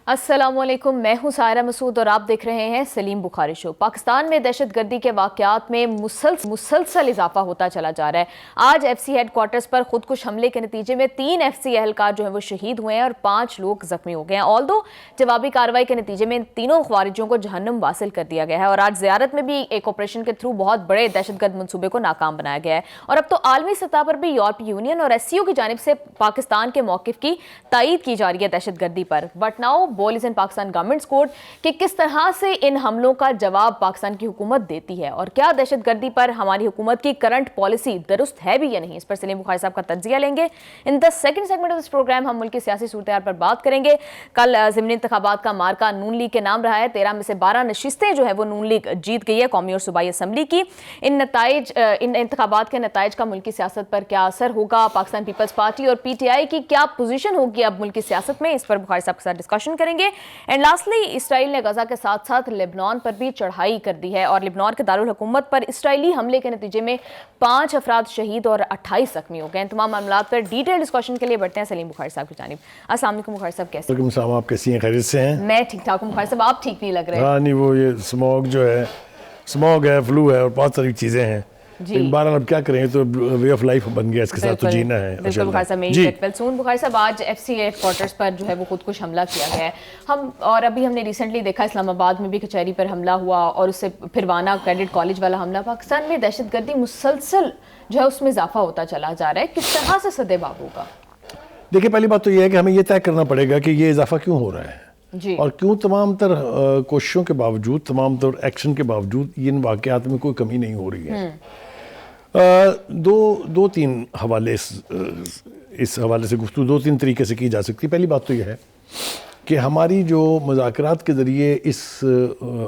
السلام علیکم، میں ہوں سائرہ مسعود اور آپ دیکھ رہے ہیں سلیم بخاری شو۔ پاکستان میں دہشت گردی کے واقعات میں مسلسل اضافہ ہوتا چلا جا رہا ہے۔ آج ایف سی ہیڈ کوارٹرز پر خودکش حملے کے نتیجے میں 3 ایف سی اہلکار جو ہیں وہ شہید ہوئے ہیں اور 5 لوگ زخمی ہو گئے ہیں۔ آلدو جوابی کارروائی کے نتیجے میں ان تینوں خواریجوں کو جہنم واصل کر دیا گیا ہے اور آج زیارت میں بھی ایک آپریشن کے تھرو بہت بڑے دہشت گرد منصوبے کو ناکام بنایا گیا ہے۔ اور اب تو عالمی سطح پر بھی یورپی یونین اور ایس سی او کی جانب سے پاکستان کے موقف کی تائید کی جا رہی ہے دہشت گردی پر۔ But now ball is in Pakistan government court کہ کس طرح سے ان حملوں کا جواب پاکستان کی حکومت دیتی ہے اور کیا دہشت گردی پر ہماری حکومت کی کرنٹ پالیسی درست ہے بھی یا نہیں، اس پر سلیم بخاری صاحب کا تجزیہ لیں گے۔ In the second segment of this program ہم ملک کی سیاسی صورتحال پر بات کریں گے۔ کل ضمنی انتخابات کا مارکا نون لیگ کے نام رہا ہے، 13 میں سے 12 نشستیں جو ہے وہ نون لیگ جیت گئی ہے قومی اور صوبائی اسمبلی کی۔ ان انتخابات کے نتائج کا ملکی سیاست پر کیا اثر ہوگا، پاکستان پیپلز پارٹی اور پی ٹی آئی کی کیا پوزیشن ہوگی اب ملکی سیاست میں، اس پر بخاری صاحب کے ساتھ ڈسکشن کریں گے۔ اینڈ لاسٹلی اسرائیل نے غزہ کے ساتھ ساتھ لبنان پر بھی چڑھائی کر دی ہے اور لبنان کے دارالحکومت پر اسرائیلی حملے کے نتیجے میں 5 افراد شہید اور 28 زخمی ہو گئے ہیں۔ تمام معاملات پر ڈیٹیل ڈسکشن کے لیے بڑھتے ہیں سلیم بخاری صاحب کی جانب۔ السلام علیکم بخاری صاحب، کیسے ہیں؟ وعلیکم السلام، آپ کیسی ہیں؟ خیریت سے ہیں؟ میں ٹھیک ٹھاک ہوں بخاری صاحب، آپ ٹھیک نہیں لگ رہے؟ ہاں نہیں، وہ یہ اسموگ جو ہے، اسموگ ہے، فلو ہے اور بہت ساری چیزیں ہیں، لیکن بہرحال اب کیا کریں، تو وے آف لائف بن گیا، اس کے ساتھ تو جینا ہے۔ بالکل بخاری صاحب، میری گیٹ ویل سون۔ بخاری صاحب، آج ایف سی ہیڈ کوارٹرز پر جو ہے وہ خودکش حملہ کیا گیا ہے، اور ابھی ہم نے ریسنٹلی دیکھا اسلام آباد میں بھی کچہری پر حملہ ہوا اور اس سے پھر وانہ کریڈٹ کالج والا حملہ۔ پاکستان میں دہشت گردی مسلسل جو ہے اس میں اضافہ ہوتا چلا جا رہا ہے، کس طرح سے سدباب ہوگا؟ دیکھیے، پہلی بات تو یہ ہے کہ ہمیں یہ طے کرنا پڑے گا کہ یہ اضافہ کیوں ہو رہا ہے اور کیوں تمام تر کوششوں کے باوجود، تمام تر ایکشن کے باوجود ان واقعات میں کوئی کمی نہیں ہو رہی ہے۔ دو تین حوالے اس حوالے سے گفتگو 2-3 طریقے سے کی جا سکتی۔ پہلی بات تو یہ ہے کہ ہماری جو مذاکرات کے ذریعے اس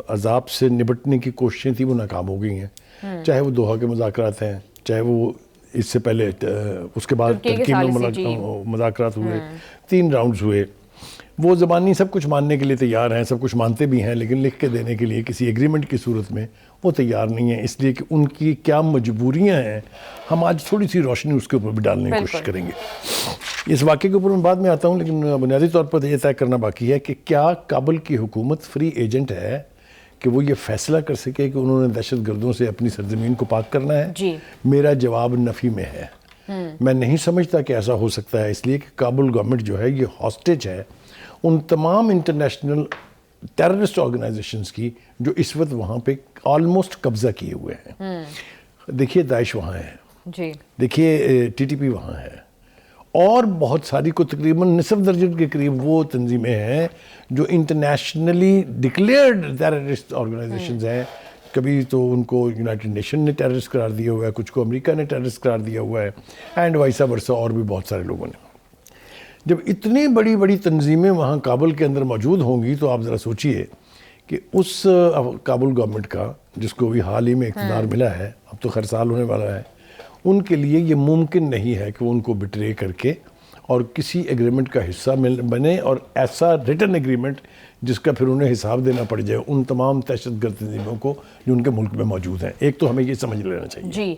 عذاب سے نبٹنے کی کوششیں تھیں وہ ناکام ہو گئی ہیں، چاہے وہ دوحہ کے مذاکرات ہیں، چاہے وہ اس سے پہلے اس کے بعد ترکی میں مذاکرات ہوئے، 3 راؤنڈز ہوئے۔ وہ زبانی سب کچھ ماننے کے لیے تیار ہیں، سب کچھ مانتے بھی ہیں، لیکن لکھ کے دینے کے لیے کسی ایگریمنٹ کی صورت میں وہ تیار نہیں ہیں، اس لیے کہ ان کی کیا مجبوریاں ہیں ہم آج تھوڑی سی روشنی اس کے اوپر بھی ڈالنے کی کوشش کریں گے۔ اس واقعے کے اوپر میں بعد میں آتا ہوں، لیکن بنیادی طور پر یہ طے کرنا باقی ہے کہ کیا کابل کی حکومت فری ایجنٹ ہے کہ وہ یہ فیصلہ کر سکے کہ انہوں نے دہشت گردوں سے اپنی سرزمین کو پاک کرنا ہے؟ میرا جواب نفی میں ہے۔ میں نہیں سمجھتا کہ ایسا ہو سکتا ہے، اس لیے کہ کابل گورنمنٹ جو ہے یہ ہاسٹیج ہے ان تمام انٹرنیشنل ٹیررسٹ آرگنائزیشنز کی جو اس وقت وہاں پہ آلموسٹ قبضہ کیے ہوئے ہیں۔ دیکھیے داعش وہاں ہے، دیکھیے ٹی ٹی پی وہاں ہے، اور بہت ساری کو تقریباً نصف درجن کے قریب وہ تنظیمیں ہیں جو انٹرنیشنلی ڈکلیئرڈ ٹیررسٹ آرگنائزیشنز ہیں۔ کبھی تو ان کو یونائٹڈ نیشن نے ٹیررسٹ قرار دیا ہوا ہے، کچھ کو امریکہ نے ٹیررسٹ قرار دیا ہوا ہے، اینڈ وائسا ورسا، اور بھی بہت سارے لوگوں نے۔ جب اتنی بڑی بڑی تنظیمیں وہاں کابل کے اندر موجود ہوں گی تو آپ ذرا سوچئے کہ اس کابل گورنمنٹ کا، جس کو بھی حال ہی میں اقتدار ملا ہے، اب تو خیر سال ہونے والا ہے، ان کے لیے یہ ممکن نہیں ہے کہ وہ ان کو بٹرے کر کے اور کسی ایگریمنٹ کا حصہ بنے، اور ایسا ریٹن ایگریمنٹ جس کا پھر انہیں حساب دینا پڑ جائے ان تمام دہشت گرد تنظیموں کو جو ان کے ملک میں موجود ہیں۔ ایک تو ہمیں یہ سمجھ لینا چاہیے۔ جی،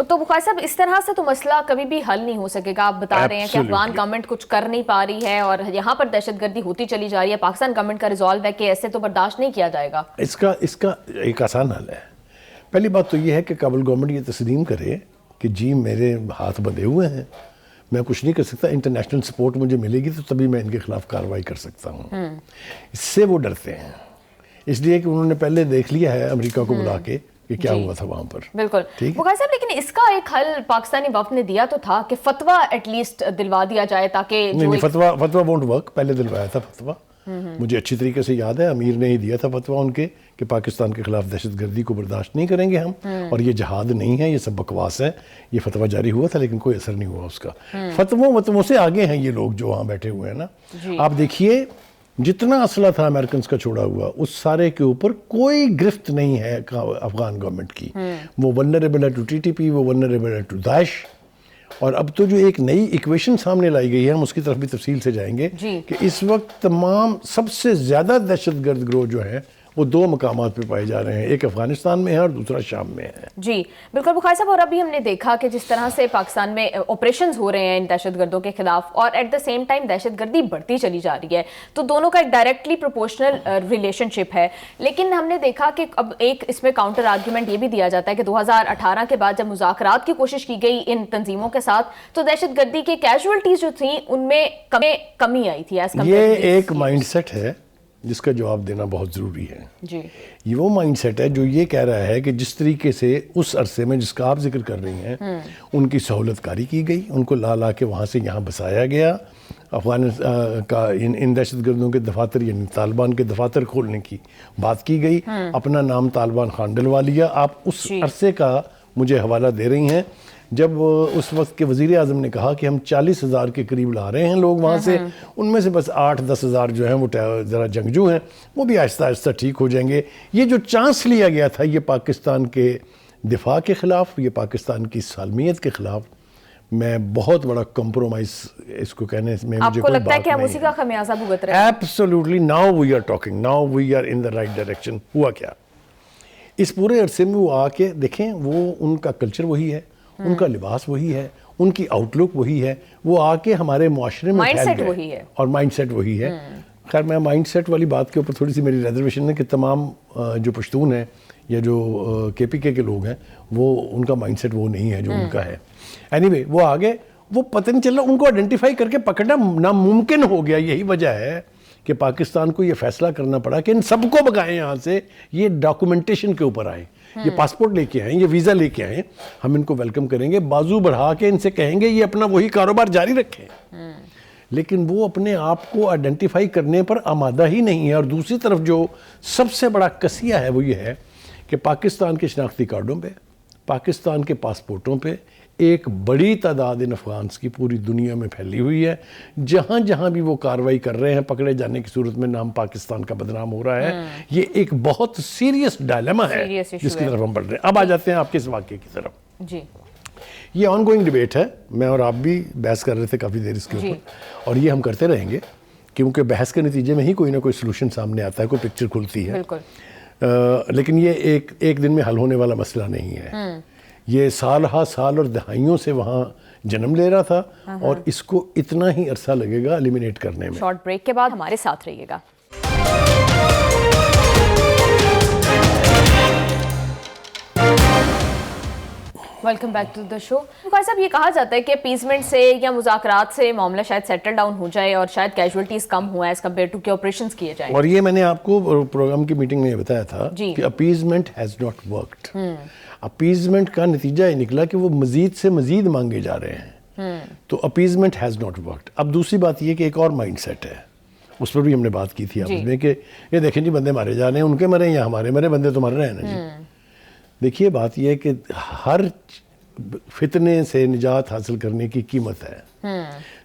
تو بخاری صاحب، اس طرح سے تو مسئلہ کبھی بھی حل نہیں ہو سکے گا۔ آپ بتا رہے ہیں کہ افغان گورنمنٹ کچھ کر نہیں پا رہی ہے اور یہاں پر دہشت گردی ہوتی چلی جا رہی ہے، پاکستان گورنمنٹ کا ریزالو ہے کہ ایسے تو برداشت نہیں کیا جائے گا۔ اس کا ایک آسان حل ہے۔ پہلی بات تو یہ ہے کہ کابل گورنمنٹ یہ تسلیم کرے کہ جی میرے ہاتھ بندھے ہوئے ہیں، میں کچھ نہیں کر سکتا، انٹرنیشنل سپورٹ مجھے ملے گی تو تبھی میں ان کے خلاف کارروائی کر سکتا ہوں۔ اس سے وہ ڈرتے ہیں، اس لیے کہ انہوں نے پہلے دیکھ لیا ہے امریکہ کو بلا کے کہ کیا ہوا تھا وہاں پر۔ بالکل بخاری صاحب، لیکن اس کا ایک حل پاکستانی وفد نے دیا تو تھا کہ فتویٰ ایٹ لیسٹ دلوا دیا جائے تاکہ نہیں، فتویٰ وونٹ ورک۔ پہلے دلوایا تھا فتویٰ، مجھے اچھی طریقے سے یاد ہے، امیر نے ہی دیا تھا فتویٰ ان کے کہ پاکستان کے خلاف دہشت گردی کو برداشت نہیں کریں گے ہم، اور یہ جہاد نہیں ہے، یہ سب بکواس ہے۔ یہ فتویٰ جاری ہوا تھا لیکن کوئی اثر نہیں ہوا اس کا۔ فتووں سے آگے ہیں یہ لوگ جو وہاں بیٹھے ہوئے ہیں نا۔ آپ دیکھیے جتنا اسلحہ تھا امریکنز کا چھوڑا ہوا، اس سارے کے اوپر کوئی گرفت نہیں ہے افغان گورنمنٹ کی۔ وہ ولنریبل ہے ٹو ٹی ٹی پی، وہ ولنریبل ہے ٹو داعش۔ اور اب تو جو ایک نئی ایکویشن سامنے لائی گئی ہے، ہم اس کی طرف بھی تفصیل سے جائیں گے کہ اس وقت تمام سب سے زیادہ دہشت گرد گروہ جو ہے وہ دو مقامات پہ پائے جا رہے ہیں, ایک افغانستان میں ہے اور دوسرا شام میں ہے. جی بالکل بخاری صاحب, اور ابھی ہم نے دیکھا کہ جس طرح سے پاکستان میں آپریشنز ہو رہے ہیں ان دہشت گردوں کے خلاف, اور ایٹ دا سیم ٹائم دہشت گردی بڑھتی چلی جا رہی ہے, تو دونوں کا ایک ڈائریکٹلی پروپورشنل ریلیشن شپ ہے. لیکن ہم نے دیکھا کہ اب ایک اس میں کاؤنٹر آرگیومنٹ یہ بھی دیا جاتا ہے کہ 2018 کے بعد جب مذاکرات کی کوشش کی گئی ان تنظیموں کے ساتھ, تو دہشت گردی کے کیجولٹیز جو تھیں ان میں کمی آئی تھی. یہ ایک مائنڈ سیٹ ہے جس کا جواب دینا بہت ضروری ہے. جی, یہ وہ مائنڈ سیٹ ہے جو یہ کہہ رہا ہے کہ جس طریقے سے اس عرصے میں جس کا آپ ذکر کر رہی ہیں ان کی سہولت کاری کی گئی, ان کو لا کے وہاں سے یہاں بسایا گیا, افغانستان کا ان دہشت گردوں کے دفاتر یعنی طالبان کے دفاتر کھولنے کی بات کی گئی, اپنا نام طالبان خان ڈلوا لیا. آپ اس عرصے کا مجھے حوالہ دے رہی ہیں جب اس وقت کے وزیر اعظم نے کہا کہ ہم 40,000 کے قریب لا رہے ہیں لوگ وہاں سے, ان میں سے بس 8-10 ہزار جو ہیں وہ ذرا جنگجو ہیں, وہ بھی آہستہ آہستہ ٹھیک ہو جائیں گے. یہ جو چانس لیا گیا تھا یہ پاکستان کے دفاع کے خلاف, یہ پاکستان کی سالمیت کے خلاف, میں بہت بڑا کمپرومائز اس کو کہنے میں آپ کو لگتا ہے کہ ہم اسی کا خمیازہ بھگت رہے ہیں؟ Absolutely, now we are talking, now we are in the right direction. ہوا کیا اس پورے عرصے میں, وہ آ کے دیکھیں, وہ ان کا کلچر وہی ہے, ان کا لباس وہی ہے, ان کی آؤٹ لک وہی ہے, وہ آ کے ہمارے معاشرے میں مائنڈ سیٹ وہی ہے, اور مائنڈ سیٹ وہی ہے. خیر میں مائنڈ سیٹ والی بات کے اوپر تھوڑی سی میری ریزرویشن ہے کہ تمام جو پشتون ہیں یا جو KPK کے لوگ ہیں وہ ان کا مائنڈ سیٹ وہ نہیں ہے جو ان کا ہے. اینی وے وہ آگے, وہ پتہ نہیں چل رہا, ان کو آئیڈینٹیفائی کر کے پکڑنا ناممکن ہو گیا. یہی وجہ ہے کہ پاکستان کو یہ فیصلہ کرنا پڑا کہ ان سب کو بگائیں یہاں سے, یہ ڈاکومنٹیشن کے اوپر آئیں, یہ پاسپورٹ لے کے آئیں, یہ ویزا لے کے آئیں, ہم ان کو ویلکم کریں گے, بازو بڑھا کے ان سے کہیں گے یہ اپنا وہی کاروبار جاری رکھیں. لیکن وہ اپنے آپ کو آئیڈینٹیفائی کرنے پر آمادہ ہی نہیں ہے. اور دوسری طرف جو سب سے بڑا قصیہ ہے وہ یہ ہے کہ پاکستان کے شناختی کارڈوں پہ, پاکستان کے پاسپورٹوں پہ ایک بڑی تعداد ان افغانس کی پوری دنیا میں پھیلی ہوئی ہے. جہاں جہاں بھی وہ کارروائی کر رہے ہیں, پکڑے جانے کی صورت میں نام پاکستان کا بدنام ہو رہا ہے. یہ ایک بہت سیریس ڈائلیما ہے جس کی طرف ہم بڑھ رہے ہیں. اب آ جاتے ہیں آپ کے اس واقعے کی طرف. جی, یہ آن گوئنگ ڈیبیٹ ہے, میں اور آپ بھی بحث کر رہے تھے کافی دیر اس کے اوپر, اور یہ ہم کرتے رہیں گے کیونکہ بحث کے نتیجے میں ہی کوئی نہ کوئی سلوشن سامنے آتا ہے, کوئی پکچر کھلتی ہے. لیکن یہ ایک دن میں حل ہونے والا مسئلہ نہیں ہے. یہ سال ہا سال اور دہائیوں سے وہاں جنم لے رہا تھا, اور اس کو اتنا ہی عرصہ لگے گا ایلیمینیٹ کرنے میں. شارٹ بریک کے بعد ہمارے ساتھ رہیے گا. ویلکم بیک ٹو دا شو. بخاری صاحب, یہ کہا جاتا ہے کہ اپیزمنٹ سے یا مذاکرات سے معاملہ شاید سیٹل ڈاؤن ہو جائے اور شاید کیجولٹیز کم ہوا ایز کمپیئر ٹو کہ آپریشنز کیے جائیں. اور یہ میں نے آپ کو پروگرام کی میٹنگ میں یہ بتایا تھا کہ appeasement has not worked. Appeasement کا نتیجہ یہ نکلا کہ وہ مزید سے مزید مانگے جا رہے ہیں, تو اپیزمنٹ ہیز ناٹ ورکڈ. اب دوسری بات یہ کہ ایک اور مائنڈ سیٹ ہے, اس پر بھی ہم نے بات کی تھی آپ میں کہ یہ دیکھیں جی بندے مارے جا رہے ہیں, ان کے مرے یا ہمارے مرے, بندے تو مر رہے ہیں نا جی. دیکھیے بات یہ ہے کہ ہر فتنے سے نجات حاصل کرنے کی قیمت ہے.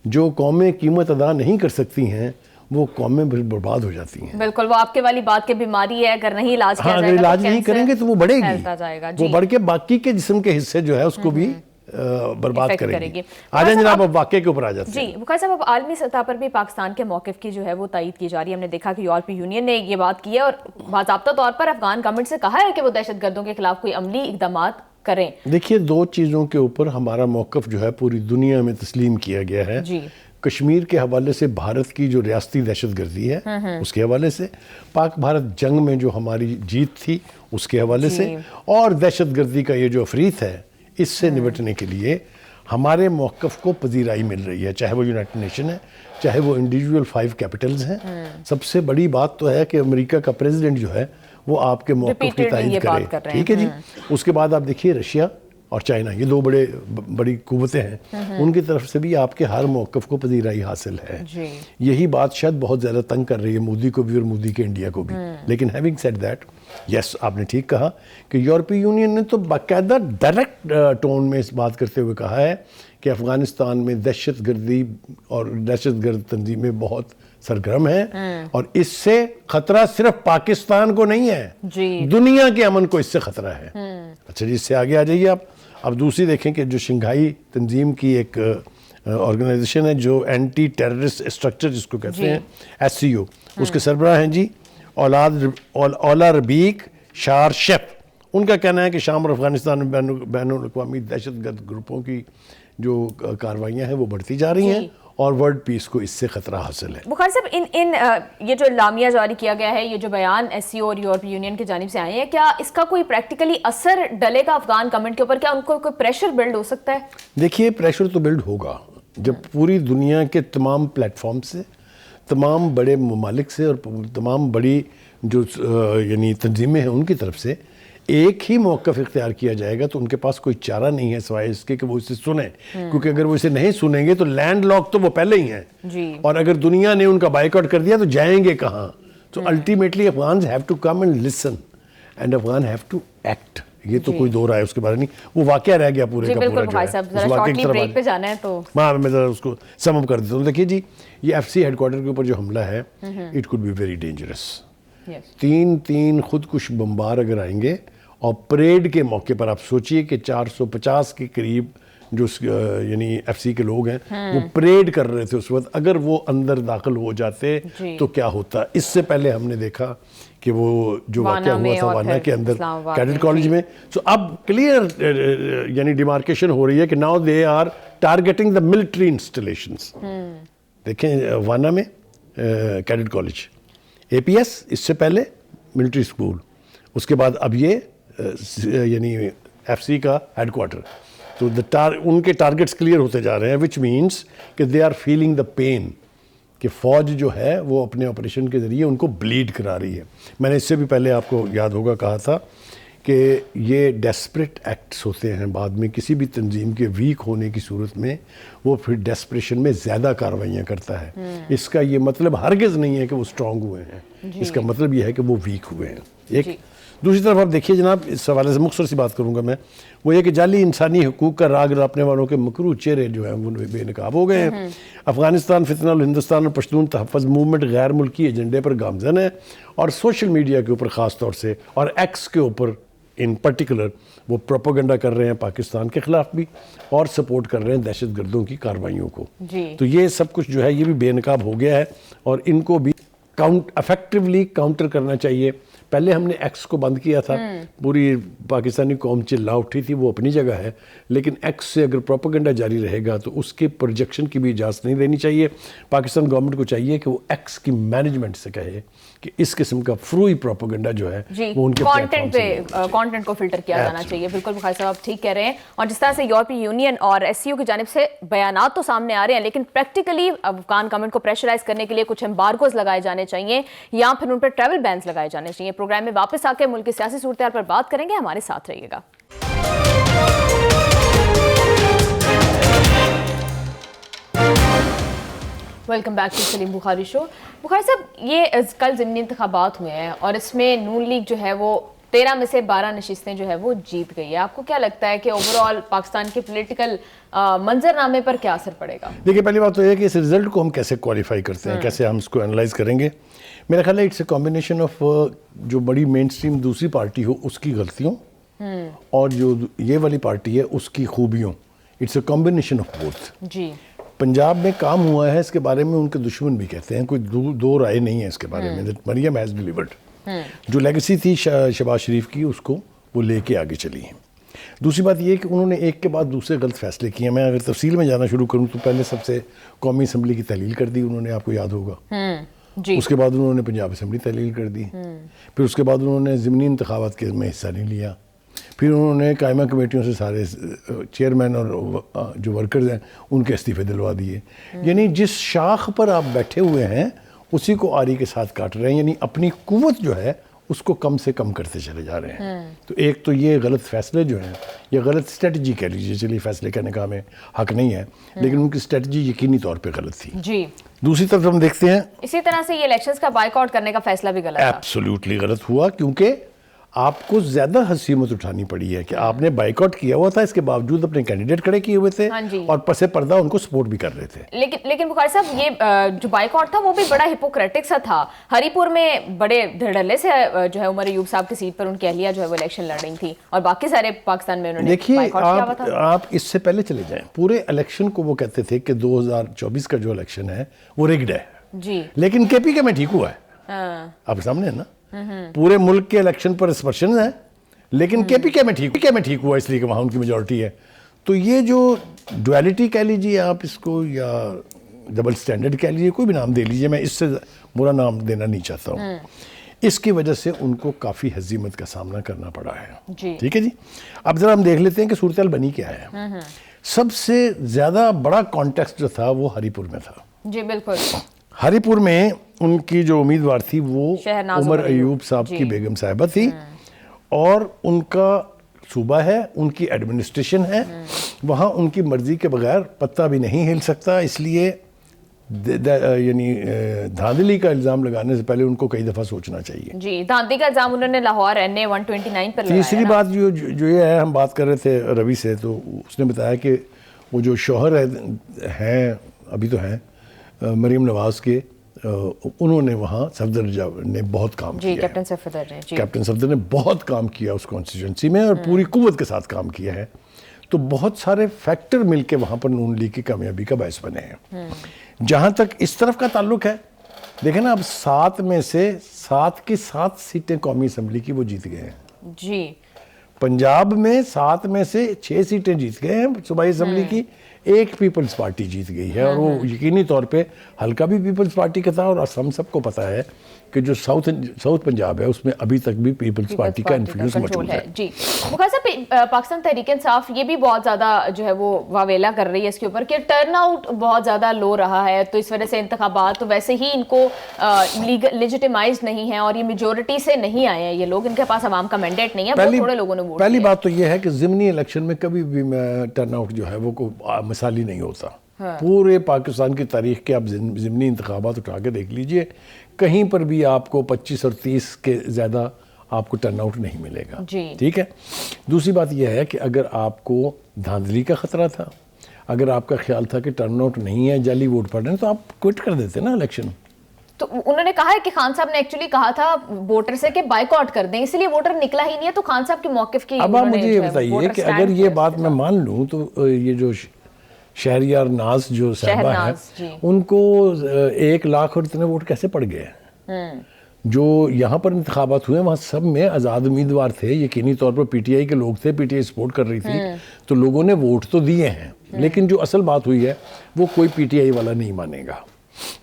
جو قومیں قیمت ادا نہیں کر سکتی ہیں وہ قومیں برباد ہو جاتی ہیں. بالکل, وہ آپ کے والی بات کی بیماری ہے, اگر نہیں علاج کیا جائے گا, اگر علاج نہیں کریں گے تو وہ بڑھے گی, وہ بڑھ کے باقی کے جسم کے حصے جو ہے اس کو بھی برباد کرے گی. آ جائیں جناب اب واقعے کے اوپر آ جاتے ہیں. جی بخاری صاحب, اب عالمی سطح پر بھی پاکستان کے موقف کی جو ہے وہ تائید کی جا رہی ہے. ہم نے دیکھا کہ یورپی یونین نے یہ بات کی ہے اور باضابطہ طور پر افغان گورنمنٹ سے کہا ہے کہ وہ دہشت گردوں کے خلاف کوئی عملی اقدامات کریں. دیکھیے, دو چیزوں کے اوپر ہمارا موقف جو ہے پوری دنیا میں تسلیم کیا گیا ہے. کشمیر کے حوالے سے بھارت کی جو ریاستی دہشت گردی ہے اس کے حوالے سے, پاک بھارت جنگ میں جو ہماری جیت تھی اس کے حوالے سے, اور دہشت گردی کا یہ جو افریت ہے اس سے نمٹنے کے لیے ہمارے موقف کو پذیرائی مل رہی ہے, چاہے وہ یونائٹڈ نیشن ہے, چاہے وہ انڈیویجول 5 کیپٹلز ہیں. سب سے بڑی بات تو ہے کہ امریکہ کا پریزیڈنٹ جو ہے وہ آپ کے موقف کی تائید کرے. ٹھیک ہے جی. اس کے بعد آپ دیکھیے رشیا اور چائنا, یہ دو بڑی قوتیں ہیں, ان کی طرف سے بھی آپ کے ہر موقف کو پذیرائی حاصل ہے. یہی بات شاید بہت زیادہ تنگ کر رہی ہے مودی کو بھی اور مودی کے انڈیا کو بھی. لیکن ہیونگ سیڈ دیٹ, یس آپ نے ٹھیک کہا کہ یورپی یونین نے تو باقاعدہ ڈائریکٹ ٹون میں اس بات کرتے ہوئے کہا ہے کہ افغانستان میں دہشت گردی اور دہشت گرد تنظیمیں بہت سرگرم ہیں, اور اس سے خطرہ صرف پاکستان کو نہیں ہے, دنیا کے امن کو اس سے خطرہ ہے. اچھا جی, اس سے آگے آ جائیے آپ. اب دوسری دیکھیں کہ جو شنگھائی تنظیم کی ایک آرگنائزیشن ہے جو اینٹی ٹیررسٹ اسٹرکچر جس کو کہتے ہیں SCO, اس کے سربراہ ہیں جی اولا ربیق شار شیف، ان کا کہنا ہے کہ شام اور افغانستان میں بین الاقوامی دہشت گرد گروپوں کی جو کارروائیاں ہیں وہ بڑھتی جا رہی ہیں اور ورلڈ پیس کو اس سے خطرہ حاصل ہے۔ بخاری صاحب، یہ جو اعلامیہ جاری کیا گیا ہے، یہ جو بیان ایس سی او اور یورپی یونین کی جانب سے آئے ہیں، کیا اس کا کوئی پریکٹیکلی اثر ڈلے گا افغان گورنمنٹ کے اوپر؟ کیا ان کو کوئی پریشر بلڈ ہو سکتا ہے؟ دیکھیے، پریشر تو بلڈ ہوگا جب پوری دنیا کے تمام پلیٹ فارم سے، تمام بڑے ممالک سے اور تمام بڑی جو یعنی تنظیمیں ہیں ان کی طرف سے ایک ہی موقف اختیار کیا جائے گا، تو ان کے پاس کوئی چارہ نہیں ہے سوائے اس کے کہ وہ اسے سنیں، کیونکہ اگر وہ اسے نہیں سنیں گے تو لینڈ لاک تو وہ پہلے ہی ہیں، اور اگر دنیا نے ان کا بائیک آؤٹ کر دیا تو جائیں گے کہاں؟ تو ultimately Afghans have to come and listen and Afghan have to act. یہ تو کوئی دو رائے اس کے بارے نہیں، وہ واقعہ رہ گیا پورے کا پورا جو ہے۔ میں ذرا اس کو سم اپ کر دیتا ہوں۔ دیکھیے جی، یہ ایف سی ہیڈ کوارٹر کے اوپر جو حملہ ہے، it could be very dangerous. تین خودکش بمبار اگر آئیں گے، اور پریڈ کے موقع پر آپ سوچئے کہ 450 کے قریب جو یعنی ایف سی کے لوگ ہیں وہ پریڈ کر رہے تھے اس وقت، اگر وہ اندر داخل ہو جاتے تو کیا ہوتا؟ اس سے پہلے ہم نے دیکھا کہ وہ جو واقعہ ہوا تھا وانا کے اندر کیڈٹ کالج میں۔ سو اب کلیئر یعنی ڈیمارکیشن ہو رہی ہے کہ now they are targeting the military installations. دیکھیں وانا میں cadet college, A P S اس سے پہلے ملٹری اسکول، اس کے بعد اب یہ یعنی ایف سی کا ہیڈ کوارٹر۔ تو ان کے ٹارگیٹس کلیئر ہوتے جا رہے ہیں، وچ مینس کہ they are feeling the pain کہ فوج جو ہے وہ اپنے آپریشن کے ذریعے ان کو بلیڈ کرا رہی ہے۔ میں نے اس سے بھی پہلے آپ کو یاد ہوگا کہا تھا کہ یہ ڈیسپریٹ ایکٹس ہوتے ہیں بعد میں کسی بھی تنظیم کے ویک ہونے کی صورت میں، وہ پھر ڈیسپریشن میں زیادہ کارروائیاں کرتا ہے۔ اس کا یہ مطلب ہرگز نہیں ہے کہ وہ اسٹرانگ ہوئے ہیں، اس کا مطلب یہ ہے کہ وہ ویک ہوئے ہیں۔ ایک دوسری طرف آپ دیکھیے جناب، اس حوالے سے مختصر سی بات کروں گا میں، وہ یہ کہ جعلی انسانی حقوق کا راگ راپنے والوں کے مکروہ چہرے جو ہیں وہ بے نقاب ہو گئے ہیں۔ افغانستان فتنہ الہندوستان اور پشتون تحفظ موومنٹ غیر ملکی ایجنڈے پر گامزن ہے، اور سوشل میڈیا کے اوپر خاص طور سے اور ایکس کے اوپر ان پرٹیکولر وہ پروپیگنڈا کر رہے ہیں پاکستان کے خلاف بھی، اور سپورٹ کر رہے ہیں دہشت گردوں کی کارروائیوں کو۔ تو یہ سب کچھ جو ہے یہ بھی بے نقاب ہو گیا ہے، اور ان کو بھی افیکٹولی کاؤنٹر کرنا چاہیے۔ پہلے ہم نے ایکس کو بند کیا تھا، پوری پاکستانی قوم چلا اٹھی تھی، وہ اپنی جگہ ہے، لیکن ایکس سے اگر پروپیگنڈا جاری رہے گا تو اس کے پروجیکشن کی بھی اجازت نہیں دینی چاہیے۔ پاکستان گورنمنٹ کو چاہیے کہ وہ ایکس کی مینجمنٹ سے کہے کہ اس قسم کا فروئی پروپیگنڈا جو ہے وہ ان کے کانٹینٹ کو فلٹر کیا جانا چاہیے۔ بالکل بخاری صاحب آپ ٹھیک کہہ رہے ہیں، اور جس طرح سے یورپی یونین اور ایس سی او کی جانب سے بیانات تو سامنے آ رہے ہیں، لیکن پریکٹیکلی افغان گورنمنٹ کو پریشرائز کرنے کے لیے کچھ امبارگوز لگائے جانے چاہیے، یا پھر ان پر ٹریول بینز لگائے جانے چاہیے۔ پروگرام میں واپس آ کے ملک کی سیاسی صورتحال پر بات کریں گے، ہمارے ساتھ رہیے گا۔ ویلکم بیک ٹو سلیم بخاری شو۔ بخاری صاحب، یہ کل ضمنی انتخابات ہوئے ہیں اور اس میں نون لیگ جو ہے وہ 13 میں سے 12 نشستیں جو ہے وہ جیت گئی ہے۔ آپ کو کیا لگتا ہے کہ اوور آل پاکستان کے پولیٹیکل منظرنامے پر کیا اثر پڑے گا؟ دیکھیے، پہلی بات تو یہ کہ اس رزلٹ کو ہم کیسے کوالیفائی کرتے ہیں، کیسے ہم اس کو انالائز کریں گے۔ میرا خیال ہے اٹس اے کمبینیشن آف جو بڑی مین اسٹریم دوسری پارٹی ہو اس کی غلطیوں، اور جو یہ والی پارٹی ہے اس کی خوبیوں۔ It's a combination of both. جی، پنجاب میں کام ہوا ہے، اس کے بارے میں ان کے دشمن بھی کہتے ہیں، کوئی دو رائے نہیں ہے اس کے بارے میں۔ مریم ہیز ڈیلیورڈ، جو لیگیسی تھی شہباز شریف کی اس کو وہ لے کے آگے چلی ہیں۔ دوسری بات یہ کہ انہوں نے ایک کے بعد دوسرے غلط فیصلے کیے ہیں۔ میں اگر تفصیل میں جانا شروع کروں تو پہلے سب سے قومی اسمبلی کی تحلیل کر دی انہوں نے، آپ کو یاد ہوگا۔ اس کے بعد انہوں نے پنجاب اسمبلی تحلیل کر دی، پھر اس کے بعد انہوں نے ضمنی انتخابات کے میں حصہ نہیں لیا، پھر انہوں نے قائمہ کمیٹیوں سے سارے چیئرمین اور جو ورکرز ہیں ان کے استعفے دلوا دیے۔ یعنی جس شاخ پر آپ بیٹھے ہوئے ہیں اسی کو آری کے ساتھ کاٹ رہے ہیں، یعنی اپنی قوت جو ہے اس کو کم سے کم کرتے چلے جا رہے ہیں۔ تو ایک تو یہ غلط فیصلے جو ہیں، یہ غلط اسٹریٹجی کہہ لیجیے، چلیے فیصلے کہنے کا ہمیں حق نہیں ہے، لیکن ان کی اسٹریٹجی یقینی طور پہ غلط تھی۔ جی، دوسری طرف ہم دیکھتے ہیں اسی طرح سے یہ الیکشنز کا بائیک آؤٹ کرنے کا فیصلہ بھی غلط تھا۔ ایبسولوٹلی غلط ہوا، کیونکہ آپ کو زیادہ حسیمت اٹھانی پڑی ہے کہ آپ نے بائیک آؤٹ کیا ہوا تھا، اس کے باوجود اپنے کینڈیڈیٹ کھڑے کیے ہوئے تھے اور پس پردہ ان کو سپورٹ بھی کر رہے تھے۔ لیکن بخاری صاحب، یہ جو بائیک آؤٹ تھا وہ بھی بڑا ہپوکریٹک سا تھا۔ ہری پور میں بڑے دھڑلے سے جو ہے عمر ایوب صاحب کی سیٹ پر ان کی اہلیہ جو ہے وہ الیکشن لڑ رہی تھی، اور باقی سارے پاکستان میں انہوں نے بائیک آؤٹ کیا ہوا تھا۔ دیکھیے، آپ اس سے پہلے چلے جائیں، پورے الیکشن کو وہ کہتے تھے کہ 2024 کا جو الیکشن ہے وہ رگڈ ہے، جی، لیکن کے پی کے میں ٹھیک ہوا ہے۔ آپ سامنے ہے نا, پورے ملک کے الیکشن پر اسپرشن ہے, لیکن کے پی کے میں ٹھیک ہوا اس لیے کہ وہاں ان کی میجورٹی ہے. تو یہ جو ڈویلٹی کہہ لیجیے آپ اس کو, یا ڈبل سٹینڈرڈ کہہ لیجیے, کوئی بھی نام دے لیجیے, میں اس سے برا نام دینا نہیں چاہتا ہوں, اس کی وجہ سے ان کو کافی ہزیمت کا سامنا کرنا پڑا ہے. ٹھیک ہے جی. اب ذرا ہم دیکھ لیتے ہیں کہ صورتحال بنی کیا ہے. سب سے زیادہ بڑا کانٹیکسٹ جو تھا وہ ہری پور میں تھا. جی بالکل. ہری پور میں ان کی جو امیدوار تھی وہ عمر ایوب صاحب کی بیگم صاحبہ تھی, اور ان کا صوبہ ہے, ان کی ایڈمنسٹریشن ہے, وہاں ان کی مرضی کے بغیر پتہ بھی نہیں ہل سکتا. اس لیے یعنی دھاندلی کا الزام لگانے سے پہلے ان کو کئی دفعہ سوچنا چاہیے. جی, دھاندلی کا الزام انہوں نے لاہور NA 129 پر لگایا. تیسری بات جو یہ ہے, ہم بات کر رہے تھے روی سے, تو اس نے بتایا کہ وہ جو شوہر ہیں ابھی تو ہیں مریم نواز کے, انہوں نے وہاں صفدر نے بہت کام کیا. کیپٹن صفدر نے بہت کام کیا اس کانسٹیٹوئنسی میں, اور پوری قوت کے ساتھ کام کیا ہے. تو بہت سارے فیکٹر مل کے وہاں پر نون لیگ کی کامیابی کا باعث بنے ہیں. جہاں تک اس طرف کا تعلق ہے, دیکھیں نا, اب 7 میں سے 7 کی 7 سیٹیں قومی اسمبلی کی وہ جیت گئے ہیں. جی. پنجاب میں 7 میں سے 6 سیٹیں جیت گئے ہیں صوبائی اسمبلی کی, 1 پیپلز پارٹی جیت گئی ہے, اور وہ یقینی طور پہ حلقہ بھی پیپلز پارٹی کا تھا, اور ہم سب کو پتہ ہے کہ جو ساؤتھ پنجاب ہے اس میں ابھی تک بھی پیپلز پارٹی کا انفلوئنس موجود ہے. جی. بخاری صاحب, پاکستان تحریک انصاف یہ بھی بہت زیادہ جو ہے وہ واویلا کر رہی ہے اس کے اوپر کہ ٹرن آؤٹ بہت زیادہ لو رہا ہے, تو اس وجہ سے انتخابات تو ویسے ہی ان کو لیجیٹیمائز نہیں ہے, اور یہ میجورٹی سے نہیں آئے ہیں یہ لوگ, ان کے پاس عوام کا مینڈیٹ نہیں ہے, بہت تھوڑے لوگوں نے ووٹ دیا. پہلی بات تو یہ ہے کہ ضمنی الیکشن میں کبھی بھی ٹرن آؤٹ جو ہے وہ مثالی نہیں ہوتا. پورے پاکستان کی تاریخ کے آپ ضمنی انتخابات اٹھا کے دیکھ لیجئے, کہیں پر بھی آپ کو 25 اور 30 کے زیادہ آپ کو ٹرن آؤٹ نہیں ملے گا. ٹھیک ہے. دوسری بات یہ ہے کہ اگر آپ کو دھاندلی کا خطرہ تھا, اگر آپ کا خیال تھا کہ ٹرن آؤٹ نہیں ہے, جعلی ووٹ پڑ رہے ہیں, تو آپ کوئٹ کر دیتے نا الیکشن. تو انہوں نے کہا ہے کہ خان صاحب نے ایکچولی کہا تھا ووٹر سے کہ بائیک آؤٹ کر دیں, اس لیے ووٹر نکلا ہی نہیں ہے. تو خان صاحب کے موقف کی اب آپ مجھے یہ بتائیے کہ اگر یہ بات میں مان لوں تو یہ جو شہریار ناز جو صاحبہ ہیں, ان کو 1 لاکھ اور اتنے ووٹ کیسے پڑ گئے ہیں؟ جو یہاں پر انتخابات ہوئے وہاں سب میں آزاد امیدوار تھے, یقینی طور پر پی ٹی آئی کے لوگ تھے, پی ٹی آئی سپورٹ کر رہی تھی, تو لوگوں نے ووٹ تو دیے ہیں, لیکن جو اصل بات ہوئی ہے وہ کوئی پی ٹی آئی والا نہیں مانے گا.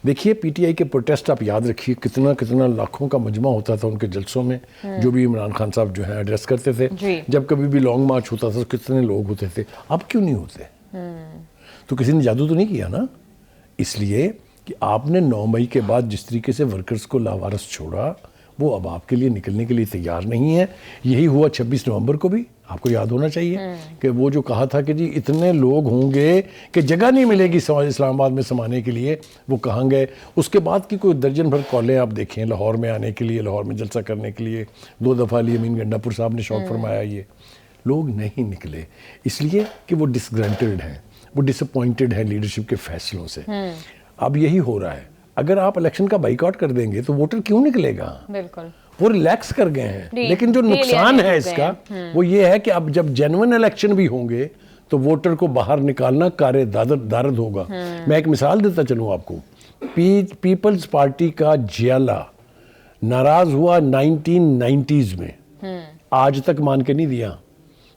دیکھیے پی ٹی آئی کے پروٹیسٹ آپ یاد رکھیے, کتنا لاکھوں کا مجمع ہوتا تھا ان کے جلسوں میں, جو بھی عمران خان صاحب جو ہے ایڈریس کرتے تھے. جب کبھی بھی لانگ مارچ ہوتا تھا تو کتنے لوگ ہوتے تھے. اب کیوں نہیں ہوتے؟ تو کسی نے جادو تو نہیں کیا نا. اس لیے کہ آپ نے 9 مئی کے بعد جس طریقے سے ورکرز کو لاوارث چھوڑا, وہ اب آپ کے لیے نکلنے کے لیے تیار نہیں ہے. یہی ہوا 26 نومبر کو بھی, آپ کو یاد ہونا چاہیے کہ وہ جو کہا تھا کہ جی اتنے لوگ ہوں گے کہ جگہ نہیں ملے گی اسلام آباد میں سمانے کے لیے, وہ کہاں گئے. اس کے بعد کی کوئی درجن بھر کالیں آپ دیکھیں لاہور میں آنے کے لیے, لاہور میں جلسہ کرنے کے لیے. 2 دفعہ علی امین گنڈا پور صاحب نے شوق فرمایا, یہ لوگ نہیں نکلے اس لیے کہ وہ ڈسگرنٹڈ ہیں, وہ ڈس اپوائنٹڈ ہیں لیڈرشپ کے فیصلوں سے. اب یہی ہو رہا ہے, اگر آپ الیکشن کا بائیک آؤٹ کر دیں گے تو ووٹر کیوں نکلے گا؟ بالکل وہ ریلیکس کر گئے ہیں. لیکن جو نقصان ہے اس کا وہ یہ ہے کہ اب جب جینوئن الیکشن بھی ہوں گے تو ووٹر کو باہر نکالنا کار دارد ہوگا. میں ایک مثال دیتا چلوں آپ کو. پیپلز پارٹی کا جیالہ ناراض ہوا 1990s میں, آج تک مان کے نہیں دیا.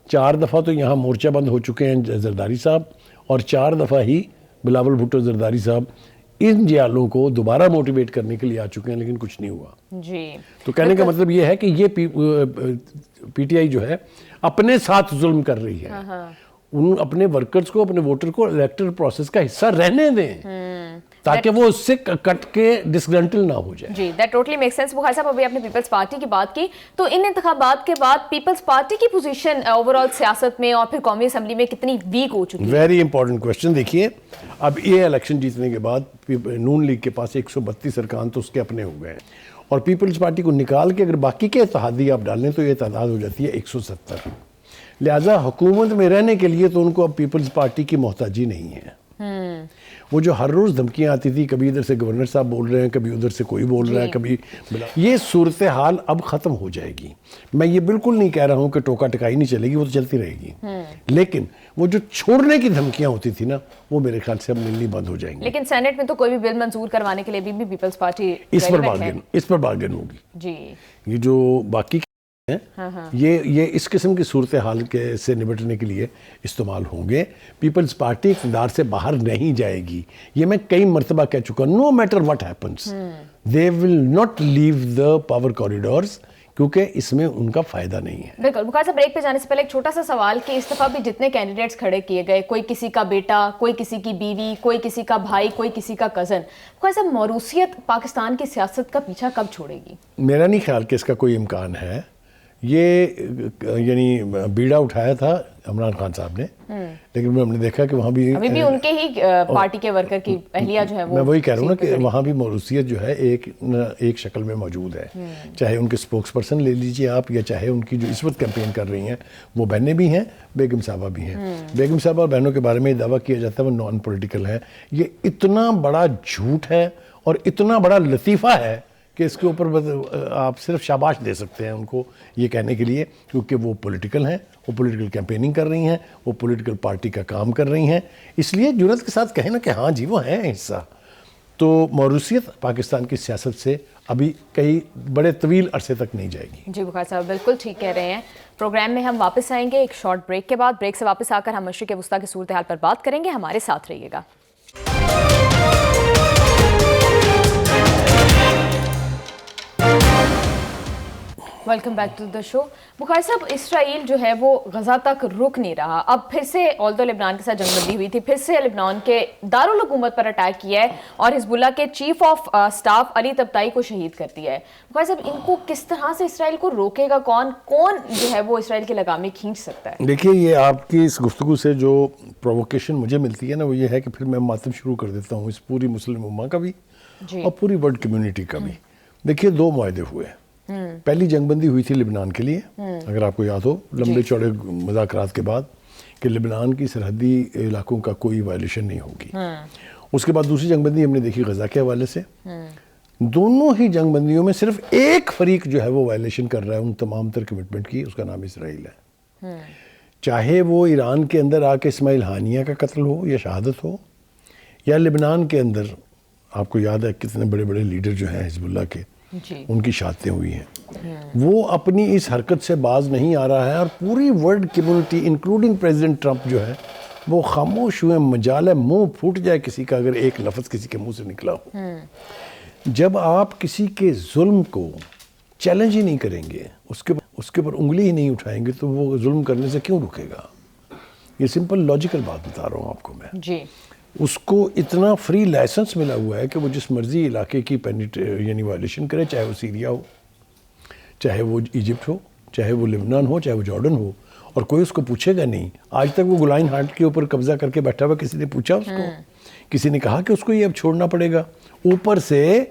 4 دفعہ تو یہاں مورچہ بند ہو چکے ہیں زرداری صاحب, اور 4 دفعہ ہی بلاول بھٹو زرداری صاحب ان جیالوں کو دوبارہ موٹیویٹ کرنے کے لیے آ چکے ہیں, لیکن کچھ نہیں ہوا. جی. تو کہنے کا مطلب یہ ہے کہ یہ پی ٹی آئی جو ہے اپنے ساتھ ظلم کر رہی ہے. ان اپنے ورکرز کو, اپنے ووٹر کو الیکٹرل پروسیس کا حصہ رہنے دیں تاکہ وہ اس سے کٹ کے ڈسگرنٹل نہ ہو جائے. جی, دیٹ ٹوٹلی میک سینس. بخاری صاحب ابھی آپ نے پیپلز پارٹی کی بات کی, تو ان انتخابات کے بعد پیپلز پارٹی کی پوزیشن اوور آل سیاست میں اور پھر قومی اسمبلی میں کتنی ویک ہو چکی ہے؟ Very important question. دیکھیے اب یہ الیکشن جیتنے کے بعد نون لیگ کے پاس 132 ارکان تو اس کے اپنے ہو گئے ہیں, اور پیپلز پارٹی کو نکال کے اگر باقی کے اتحادی آپ ڈالیں تو یہ تعداد ہو جاتی ہے 170. لہٰذا حکومت میں رہنے کے لیے تو ان کو اب پیپلز پارٹی کی محتاجی نہیں ہے. وہ جو ہر روز دھمکیاں آتی تھی، کبھی ادھر سے گورنر صاحب بول رہے ہیں، کبھی ادھر سے کوئی بول رہا ہے، کبھی یہ صورتحال اب ختم ہو جائے گی. میں یہ بالکل نہیں کہہ رہا ہوں کہ ٹوکا ٹکائی نہیں چلے گی، وہ تو چلتی رہے گی، لیکن وہ جو چھوڑنے کی دھمکیاں ہوتی تھی نا، وہ میرے خیال سے اب ملنی بند ہو جائیں گی. لیکن سینٹ میں تو کوئی بھی بل منظور کروانے کے لیے بھی پیپلز پارٹی اس پر بارگن ہوگی. جی یہ جو باقی ہیں یہ اس قسم کی صورتحال سے نمٹنے کے لیے استعمال ہوں گے. پیپلز پارٹی اقتدار سے باہر نہیں جائے گی، یہ میں کئی مرتبہ کہہ چکا ہوں. No matter what happens they will not leave the power corridors, کیونکہ اس میں ان کا فائدہ نہیں ہے. بالکل. بخار صاحب بریک پہ جانے سے پہلے ایک چھوٹا سا سوال کہ اس دفعہ بھی جتنے کینڈیڈیٹس کھڑے کیے گئے، کوئی کسی کا بیٹا، کوئی کسی کی بیوی، کوئی کسی کا بھائی، کوئی کسی کا کزن، بخار صاحب موروثیت پاکستان کی سیاست کا پیچھا کب چھوڑے گی؟ میرا نہیں خیال کہ اس کا کوئی امکان ہے. یہ یعنی بیڑا اٹھایا تھا عمران خان صاحب نے، لیکن ہم نے دیکھا کہ وہاں بھی ابھی بھی ان کے ہی پارٹی کے ورکر کی اہلیہ جو ہے وہ، میں وہی کہہ رہا ہوں نا کہ وہاں بھی موروثیت جو ہے ایک شکل میں موجود ہے. چاہے ان کے اسپوکس پرسن لے لیجیے آپ، یا چاہے ان کی جو اس وقت کیمپین کر رہی ہیں وہ بہنیں بھی ہیں، بیگم صاحبہ بھی ہیں. بیگم صاحبہ اور بہنوں کے بارے میں یہ دعویٰ کیا جاتا ہے وہ نان پولیٹیکل ہے. یہ اتنا بڑا جھوٹ ہے اور اتنا بڑا لطیفہ ہے کہ اس کے اوپر آپ صرف شاباش دے سکتے ہیں ان کو یہ کہنے کے لیے، کیونکہ وہ پولیٹیکل ہیں، وہ پولیٹیکل کیمپیننگ کر رہی ہیں، وہ پولیٹیکل پارٹی کا کام کر رہی ہیں. اس لیے جرأت کے ساتھ کہیں نا کہ ہاں جی وہ ہیں حصہ. تو موروثیت پاکستان کی سیاست سے ابھی کئی بڑے طویل عرصے تک نہیں جائے گی. جی بخار صاحب بالکل ٹھیک کہہ رہے ہیں. پروگرام میں ہم واپس آئیں گے ایک شارٹ بریک کے بعد. بریک سے واپس آ کر ہم مشرق وسطیٰ کی صورتحال پر بات کریں گے. ہمارے ساتھ رہیے گا. ویلکم بیک ٹو دا شو. بخاری صاحب اسرائیل جو ہے وہ غزہ تک رک نہیں رہا. اب پھر سے آلدو لبنان کے ساتھ جنگ بندی ہوئی تھی، پھر سے لبنان کے دارالحکومت پر اٹیک کیا ہے اور حزب اللہ کے چیف آف سٹاف علی طبطائی کو شہید کر دیا ہے. بخاری صاحب ان کو کس طرح سے اسرائیل کو روکے گا کون جو ہے وہ اسرائیل کی لگامیں کھینچ سکتا ہے؟ دیکھیے یہ آپ کی اس گفتگو سے جو پرووکیشن مجھے ملتی ہے نا وہ یہ ہے کہ پھر میں ماتم شروع کر دیتا ہوں اس پوری مسلم امہ کا بھی اور پوری ورلڈ کمیونٹی کا بھی. دیکھیے 2 معاہدے ہوئے. پہلی جنگ بندی ہوئی تھی لبنان کے لیے، اگر آپ کو یاد ہو، لمبے چوڑے مذاکرات کے بعد کہ لبنان کی سرحدی علاقوں کا کوئی وائلیشن نہیں ہوگی. اس کے بعد دوسری جنگ بندی ہم نے دیکھی غزہ کے حوالے سے. دونوں ہی جنگ بندیوں میں صرف ایک فریق جو ہے وہ وائلیشن کر رہا ہے ان تمام تر کمٹمنٹ کی، اس کا نام اسرائیل ہے. چاہے وہ ایران کے اندر آ کے اسماعیل ہانیہ کا قتل ہو یا شہادت ہو، یا لبنان کے اندر آپ کو یاد ہے کتنے بڑے بڑے لیڈر جو ہیں حزب اللہ کے، ان کی شہادتیں ہوئی ہیں. وہ اپنی اس حرکت سے باز نہیں آ رہا ہے اور پوری world community including president Trump جو ہے وہ خاموش ہوئے. مجال ہے منہ پھوٹ جائے کسی کا اگر ایک لفظ کسی کے منہ سے نکلا ہو. جب آپ کسی کے ظلم کو چیلنج ہی نہیں کریں گے، اس کے اوپر انگلی ہی نہیں اٹھائیں گے، تو وہ ظلم کرنے سے کیوں رکے گا؟ یہ سمپل لاجیکل بات بتا رہا ہوں آپ کو میں. جی اس کو اتنا فری لائسنس ملا ہوا ہے کہ وہ جس مرضی علاقے کی یعنی وائلیشن کرے، چاہے وہ سیریا ہو، چاہے وہ ایجپٹ ہو، چاہے وہ لبنان ہو، چاہے وہ جارڈن ہو، اور کوئی اس کو پوچھے گا نہیں. آج تک وہ گولان ہائٹ کے اوپر قبضہ کر کے بیٹھا ہوا، کسی نے پوچھا اس کو؟ کسی نے کہا کہ اس کو یہ اب چھوڑنا پڑے گا؟ اوپر سے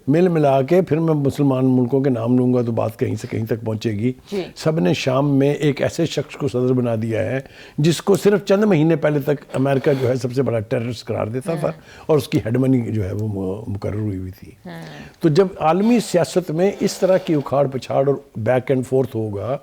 مل ملا کے پھر میں مسلمان ملکوں کے نام لوں گا تو بات کہیں سے کہیں تک پہنچے گی. سب نے شام میں ایک ایسے شخص کو صدر بنا دیا ہے جس کو صرف چند مہینے پہلے تک امریکہ جو ہے سب سے بڑا ٹیررسٹ قرار دیتا تھا اور اس کی ہیڈ منی جو ہے وہ مقرر ہوئی تھی. تو جب عالمی سیاست میں اس طرح کی اکھاڑ پچھاڑ اور بیک اینڈ فورتھ ہوگا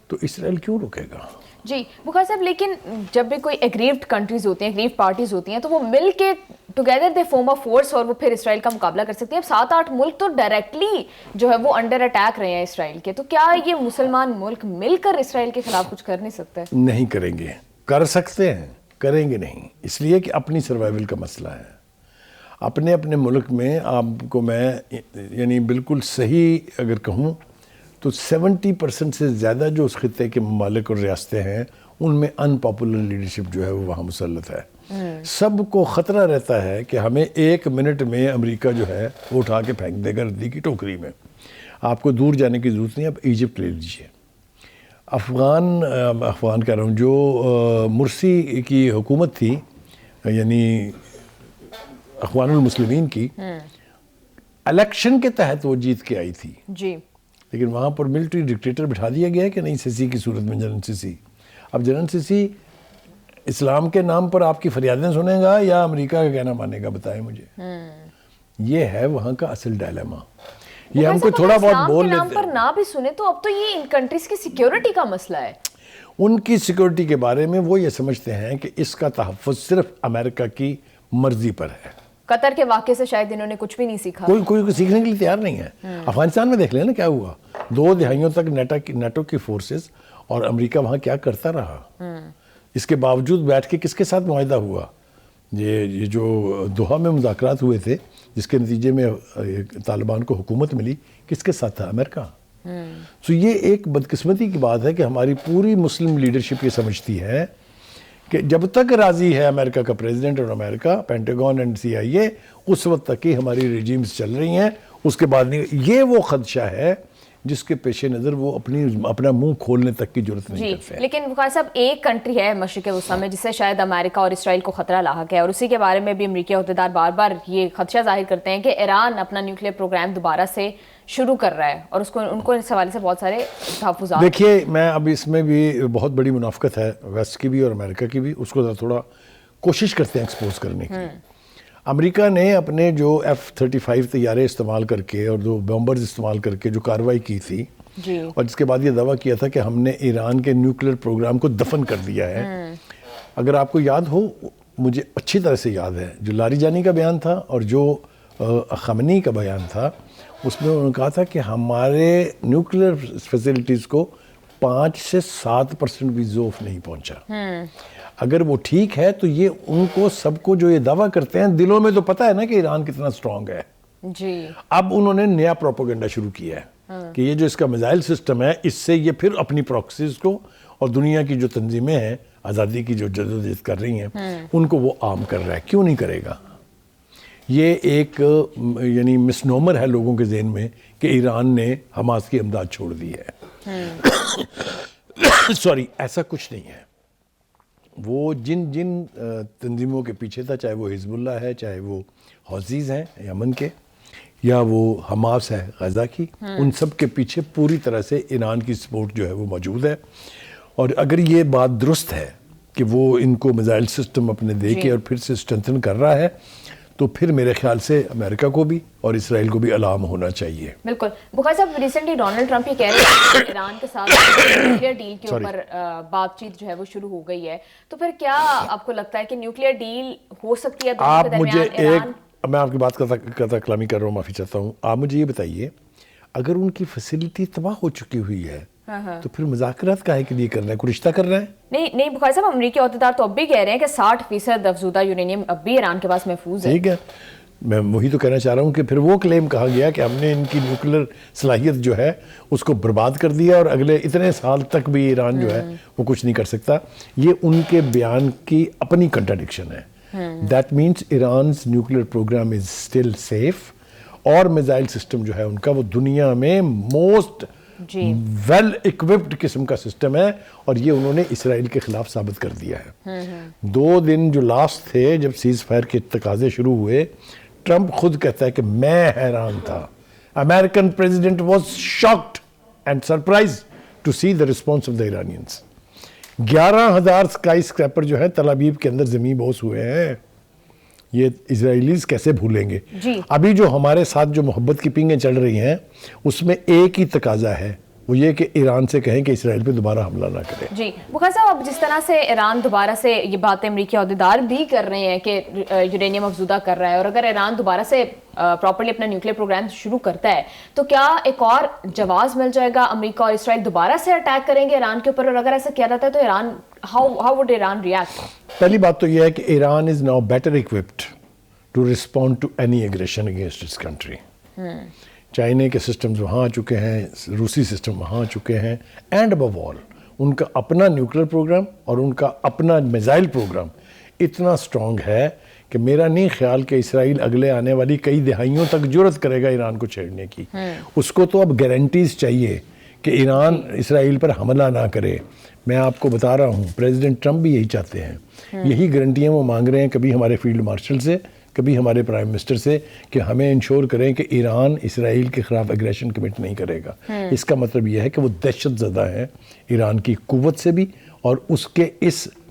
تو اسرائیل کیوں رکے گا؟ جی بخار صاحب، لیکن جب بھی کوئی ایگریوڈ کنٹریز ہوتی ہیں، ایگریوڈ پارٹیز ہوتی ہیں، تو وہ مل کے together they form a force اور وہ پھر اسرائیل کا مقابلہ کر سکتی ہیں. اب 7-8 ملک تو ڈائریکٹلی جو ہے وہ انڈر اٹیک رہے ہیں اسرائیل کے. تو کیا یہ مسلمان ملک مل کر اسرائیل کے خلاف کچھ کر نہیں سکتے؟ نہیں کریں گے. کر سکتے ہیں، کریں گے نہیں، اس لیے کہ اپنی سروائیول کا مسئلہ ہے. اپنے ملک میں آپ کو میں یعنی بالکل صحیح اگر کہوں تو 70% سے زیادہ جو اس خطے کے ممالک اور ریاستیں ہیں ان میں ان پاپولر لیڈرشپ جو ہے وہ وہاں مسلط ہے. سب کو خطرہ رہتا ہے کہ ہمیں 1 منٹ میں امریکہ جو ہے وہ اٹھا کے پھینک دے گا ردی کی ٹوکری میں. آپ کو دور جانے کی ضرورت نہیں. اب ایجپٹ لے لیجیے. افغان کہہ رہا ہوں، جو مرسی کی حکومت تھی یعنی اخوان المسلمین کی، الیکشن کے تحت وہ جیت کے آئی تھی. جی لیکن وہاں پر ملٹری ڈکٹیٹر بٹھا دیا گیا ہے کہ نہیں، سیسی کی صورت میں جنرل سیسی. اب جنرل سیسی اسلام کے نام پر آپ کی فریادیں سنے گا یا امریکہ کا کہنا مانے گا؟ بتائیں مجھے. یہ ہے وہاں کا اصل ڈائلیما. یہ ہم کو تھوڑا بہت بول لیتے ہیں. اسلام کے نام پر نہ بھی سنے تو اب تو یہ ان کنٹریز کی سیکیورٹی کا مسئلہ ہے. ان کی سیکیورٹی کے بارے میں وہ یہ سمجھتے ہیں کہ اس کا تحفظ صرف امریکہ کی مرضی پر ہے. قطر کے واقعے سے شاید انہوں نے کچھ بھی نہیں سیکھا. کوئی سیکھنے کے لیے تیار نہیں ہے. افغانستان میں دیکھ لیں نا کیا ہوا. 2 دہائیوں تک نیٹو کی فورسز اور امریکہ وہاں کیا کرتا رہا. اس کے باوجود بیٹھ کے کس کے ساتھ معاہدہ ہوا؟ یہ جو دوحہ میں مذاکرات ہوئے تھے جس کے نتیجے میں طالبان کو حکومت ملی، کس کے ساتھ تھا؟ امریکہ. تو یہ ایک بدقسمتی کی بات ہے کہ ہماری پوری مسلم لیڈرشپ یہ سمجھتی ہے کہ جب تک راضی ہے امریکہ کا پریزیڈنٹ اور امریکہ، پینٹاگون اینڈ CIA، اس وقت تک ہی ہماری ریجیمز چل رہی ہیں، اس کے بعد نہیں. یہ وہ خدشہ ہے جس کے پیش نظر وہ اپنا منہ کھولنے تک کی ضرورت نہیں کرتے ہیں. لیکن بخاری صاحب ایک کنٹری ہے مشرق وسطیٰ میں جس سے شاید امریکہ اور اسرائیل کو خطرہ لاحق ہے، اور اسی کے بارے میں بھی امریکی عہدیدار بار بار یہ خدشہ ظاہر کرتے ہیں کہ ایران اپنا نیوکلیئر پروگرام دوبارہ سے شروع کر رہا ہے، اور ان کو اس حوالے سے بہت سارے تحفظات. دیکھیے میں اب اس میں بھی بہت بڑی منافقت ہے ویسٹ کی بھی اور امریکہ کی بھی، اس کو تھوڑا کوشش کرتے ہیں ایکسپوز کرنے کی. امریکہ نے اپنے جو F-35 طیارے استعمال کر کے اور 2 بمبرز استعمال کر کے جو کارروائی کی تھی، اور جس کے بعد یہ دعویٰ کیا تھا کہ ہم نے ایران کے نیوکلیئر پروگرام کو دفن کر دیا ہے. اگر آپ کو یاد ہو، مجھے اچھی طرح سے یاد ہے جو لاریجانی کا بیان تھا اور جو خامنئی کا بیان تھا، اس میں انہوں نے کہا تھا کہ ہمارے نیوکلیئر فیسلٹیز کو 5 سے 7% بھی ضعف نہیں پہنچا. اگر وہ ٹھیک ہے تو یہ ان کو سب کو جو یہ دعویٰ کرتے ہیں دلوں میں تو پتہ ہے نا کہ ایران کتنا سٹرونگ ہے. اب انہوں نے نیا پروپیگنڈا شروع کیا ہے کہ یہ جو اس کا میزائل سسٹم ہے، اس سے یہ پھر اپنی پراکسیز کو اور دنیا کی جو تنظیمیں ہیں آزادی کی جو جدوجہد کر رہی ہیں ان کو وہ عام کر رہا ہے. کیوں نہیں کرے گا؟ یہ ایک یعنی مسنومر ہے لوگوں کے ذہن میں کہ ایران نے حماس کی امداد چھوڑ دی ہے. سوری، ایسا کچھ نہیں ہے. وہ جن تنظیموں کے پیچھے تھا، چاہے وہ حزب اللہ ہے، چاہے وہ حوثیز ہیں یمن کے، یا وہ حماس ہے غزہ کی، ان سب کے پیچھے پوری طرح سے ایران کی سپورٹ جو ہے وہ موجود ہے. اور اگر یہ بات درست ہے کہ وہ ان کو میزائل سسٹم اپنے دے کے اور پھر سے اسٹرینتھن کر رہا ہے، تو پھر میرے خیال سے امریکہ کو بھی اور اسرائیل کو بھی الارم ہونا چاہیے. بالکل. بخاری صاحب، ریسنٹلی ڈونلڈ ٹرمپ یہ کہہ رہے ہیں کہ ایران کے ساتھ نیوکلیئر ڈیل کے اوپر بات چیت جو ہے وہ شروع ہو گئی ہے، تو پھر کیا آپ کو لگتا ہے کہ نیوکلیئر ڈیل ہو سکتی ہے دونوں کے درمیان؟ ایران، میں آپ کی بات کرتا کلامی کر رہا ہوں، معافی چاہتا ہوں. آپ مجھے یہ بتائیے، اگر ان کی فیسلٹی تباہ ہو چکی ہوئی ہے تو پھر مذاکرات کاہے کے لیے کر رہے ہیں؟ کوئی رشتہ کر رہے ہیں؟ نہیں بخاری صاحب، امریکی عہدیدار تو اب بھی کہہ رہے ہیں کہ 60% افزودہ یورینیم اب بھی ایران کے پاس محفوظ ہے. ٹھیک ہے، میں وہی تو کہنا چاہ رہا ہوں کہ پھر وہ کلیم کہا گیا کہ ہم نے ان کی نیوکلیئر صلاحیت جو ہے اس کو برباد کر دیا اور اگلے اتنے سال تک بھی ایران جو ہے وہ کچھ نہیں کر سکتا. یہ ان کے بیان کی اپنی کنٹراڈکشن ہے. That means Iran's nuclear program is still safe, اور میزائل سسٹم جو ہے ان کا وہ دنیا میں موسٹ ویل اکوپڈ قسم کا سسٹم ہے، اور یہ انہوں نے اسرائیل کے خلاف ثابت کر دیا ہے. 2 دن جو لاسٹ تھے جب سیز فائر کے تقاضے شروع ہوئے، ٹرمپ خود کہتا ہے کہ میں حیران تھا. American president was shocked and surprise to see the response of the Iranians. 11,000 skyscraper جو ہے تل ابیب کے اندر زمین بوس ہوئے ہیں. یہ اسرائیلیز کیسے بھولیں گے؟ ابھی جو ہمارے ساتھ جو محبت کی پنگیں چل رہی ہیں اس میں ایک ہی تقاضا ہے، وہ یہ کہ ایران سے کہیں کہ اسرائیل پہ دوبارہ حملہ نہ کرے. جی بخاری صاحب، اب جس طرح سے ایران دوبارہ سے یہ باتیں امریکی عہدیدار بھی کر رہے ہیں کہ یورینیم افزودہ کر رہا ہے، اور اگر ایران دوبارہ سے پراپرلی اپنا نیوکلیئر پروگرام شروع کرتا ہے تو کیا ایک اور جواز مل جائے گا؟ امریکہ اور اسرائیل دوبارہ سے اٹیک کریں گے ایران کے اوپر، اور اگر ایسا کیا جاتا ہے تو Iran how would Iran react? پہلی بات تو یہ ہے کہ Iran is now better equipped to respond to any aggression against its country. China کے سسٹمز وہاں آ چکے ہیں، روسی سسٹم وہاں آ چکے ہیں، اینڈ ابو آل ان کا اپنا نیوکلیئر پروگرام اور ان کا اپنا میزائل پروگرام اتنا اسٹرانگ ہے کہ میرا نہیں خیال کہ اسرائیل اگلے آنے والی کئی دہائیوں تک جرأت کرے گا ایران کو چھیڑنے کی. اس کو تو اب گارنٹیز چاہیے کہ ایران اسرائیل پر حملہ نہ کرے. میں آپ کو بتا رہا ہوں پریزیڈنٹ ٹرمپ بھی یہی چاہتے ہیں، یہی گارنٹیاں وہ مانگ رہے ہیں، کبھی ہمارے فیلڈ مارشل سے، کبھی ہمارے پرائم منسٹر سے، کہ ہمیں انشور کریں کہ ایران اسرائیل کے خلاف ایگریشن کمٹ نہیں کرے گا. اس کا مطلب یہ ہے کہ وہ دہشت زدہ ہے ایران کی قوت سے بھی اور اس کے اس